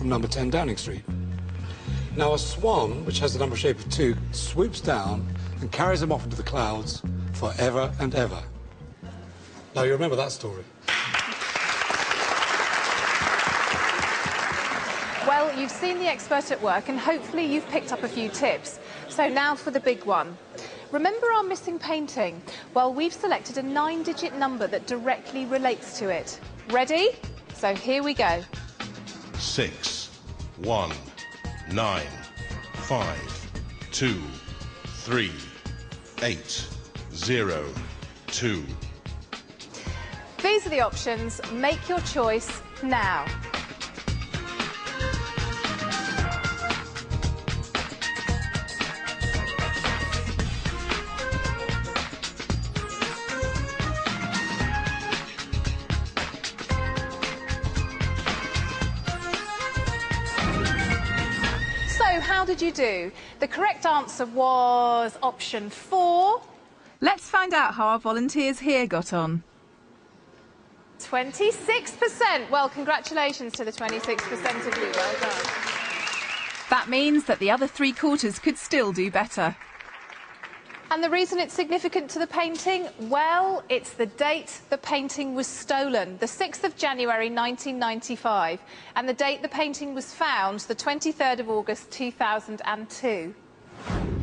from number 10 Downing Street. Now, a swan, which has the number shape of 2, swoops down and carries them off into the clouds forever and ever. Now, you remember that story. Well, you've seen the expert at work and hopefully you've picked up a few tips. So now for the big one. Remember our missing painting? Well, we've selected a 9-digit number that directly relates to it. Ready? So here we go. 6, 1, 9, 5, 2, 3, 8, 0, 2. These are the options. Make your choice now. How did you do? The correct answer was option 4. Let's find out how our volunteers here got on. 26%. Well, congratulations to the 26% of you. Well done. That means that the other 3/4 could still do better. And the reason it's significant to the painting? Well, it's the date the painting was stolen, the 6th of January 1995, and the date the painting was found, the 23rd of August 2002.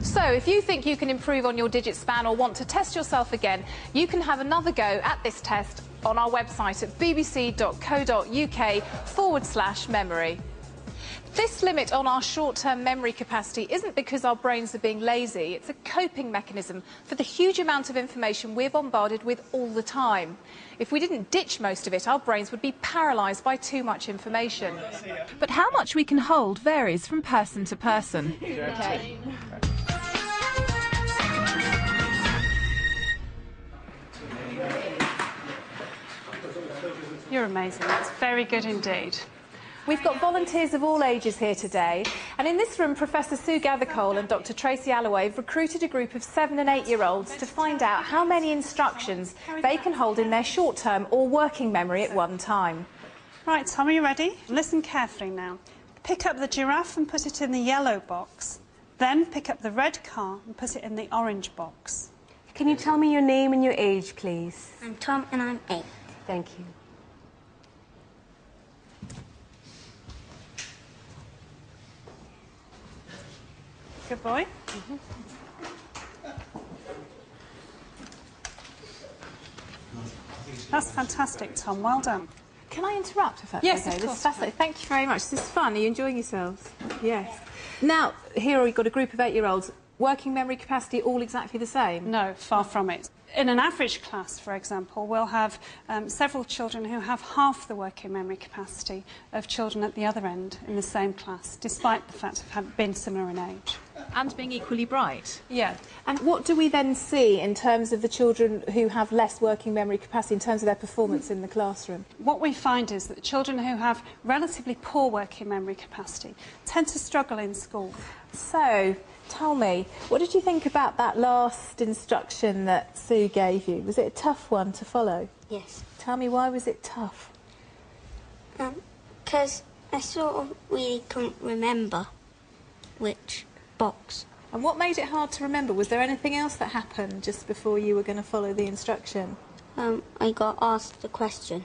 So, if you think you can improve on your digit span or want to test yourself again, you can have another go at this test on our website at bbc.co.uk/memory. This limit on our short-term memory capacity isn't because our brains are being lazy. It's a coping mechanism for the huge amount of information we're bombarded with all the time. If we didn't ditch most of it, our brains would be paralysed by too much information. But how much we can hold varies from person to person. Okay. You're amazing. That's very good indeed. We've got volunteers of all ages here today, and in this room Professor Sue Gathercole and Dr Tracy Alloway have recruited a group of 7- and 8-year-olds to find out how many instructions they can hold in their short-term or working memory at one time. Right, Tom, are you ready? Listen carefully now. Pick up the giraffe and put it in the yellow box. Then pick up the red car and put it in the orange box. Can you tell me your name and your age, please? I'm Tom and I'm 8. Thank you. Good boy. That's fantastic, Tom. Well done. Can I interrupt if that's Yes, okay? of This course. is fascinating. Thank you very much. This is fun. Are you enjoying yourselves? Yes. Now, here we've got a group of 8-year-olds. Working memory capacity all exactly the same? No, far from it. In an average class, for example, we'll have several children who have half the working memory capacity of children at the other end in the same class, despite the fact of having been similar in age. And being equally bright. Yeah. And what do we then see in terms of the children who have less working memory capacity, in terms of their performance in the classroom? What we find is that the children who have relatively poor working memory capacity tend to struggle in school. So, tell me, what did you think about that last instruction that Sue gave you? Was it a tough one to follow? Yes. Tell me, why was it tough? Because I sort of really couldn't remember which box. And what made it hard to remember? Was there anything else that happened just before you were going to follow the instruction? I got asked the question.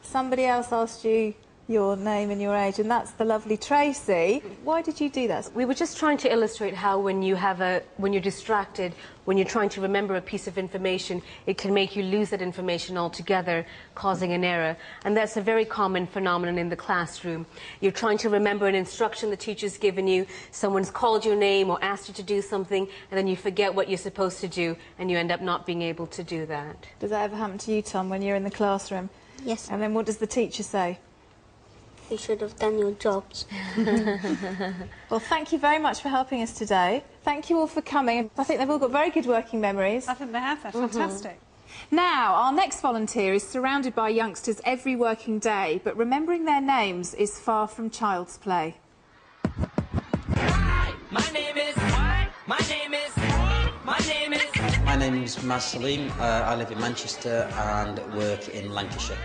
Somebody else asked you your name and your age, and that's the lovely Tracy. Why did you do that? We were just trying to illustrate how when you're distracted, when you're trying to remember a piece of information, it can make you lose that information altogether, causing an error. And that's a very common phenomenon in the classroom. You're trying to remember an instruction the teacher's given you, someone's called your name or asked you to do something, and then you forget what you're supposed to do, and you end up not being able to do that. Does that ever happen to you, Tom, when you're in the classroom? Yes. And then what does the teacher say? You should have done your jobs. Well, thank you very much for helping us today. Thank you all for coming. I think they've all got very good working memories. I think they have. They're fantastic. Now, our next volunteer is surrounded by youngsters every working day, but remembering their names is far from child's play. My name is... My name is... My name is... My name is Maz Salim. I live in Manchester and work in Lancashire.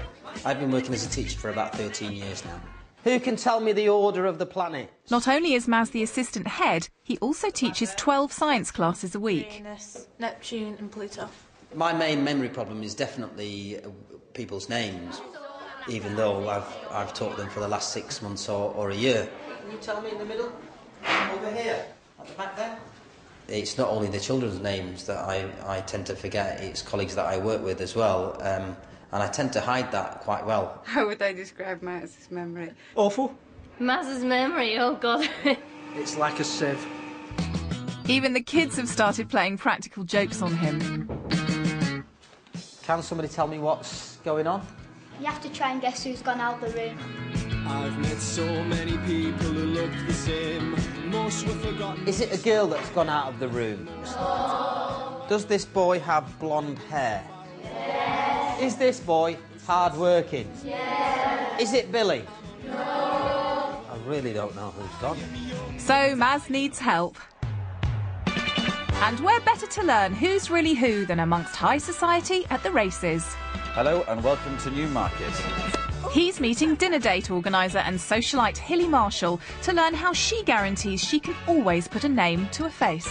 I've been working as a teacher for about 13 years now. Who can tell me the order of the planets? Not only is Maz the assistant head, he also teaches 12 science classes a week. Venus, Neptune and Pluto. My main memory problem is definitely people's names, even though I've taught them for the last 6 months or a year. Can you tell me in the middle? Over here, at the back there? It's not only the children's names that I tend to forget, it's colleagues that I work with as well, and I tend to hide that quite well. How would I describe Maz's memory? Awful. Maz's memory, oh God. It's like a sieve. Even the kids have started playing practical jokes on him. Can somebody tell me what's going on? You have to try and guess who's gone out the room. I've met so many people who look the same. Most were forgotten. Is it a girl that's gone out of the room? No. Does this boy have blonde hair? Yes. Is this boy hard-working? Yes. Is it Billy? No. I really don't know who's gone. So Maz needs help. And where better to learn who's really who than amongst high society at the races? Hello and welcome to Newmarket. He's meeting dinner date organiser and socialite Hilly Marshall to learn how she guarantees she can always put a name to a face.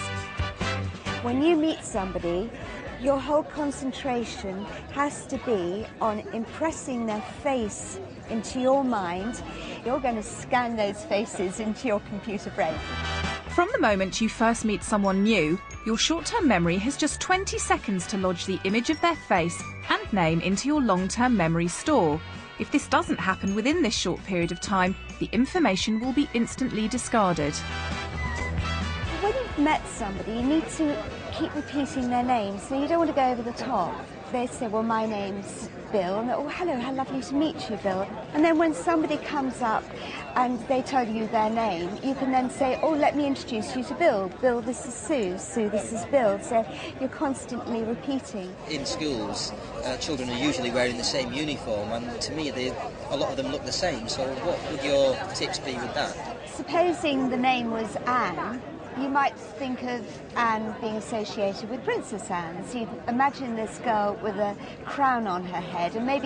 When you meet somebody, your whole concentration has to be on impressing their face into your mind. You're going to scan those faces into your computer brain. From the moment you first meet someone new, your short-term memory has just 20 seconds to lodge the image of their face and name into your long-term memory store. If this doesn't happen within this short period of time, the information will be instantly discarded. When you've met somebody, you need to keep repeating their name, so you don't want to go over the top. They say, well, my name's Bill, and oh, hello, how lovely to meet you, Bill. And then when somebody comes up and they tell you their name, you can then say, oh, let me introduce you to Bill. Bill, this is Sue. Sue, this is Bill. So you're constantly repeating. In schools, children are usually wearing the same uniform, and to me, a lot of them look the same. So what would your tips be with that? Supposing the name was Anne, you might think of Anne being associated with Princess Anne. So you'd imagine this girl with a crown on her head, and maybe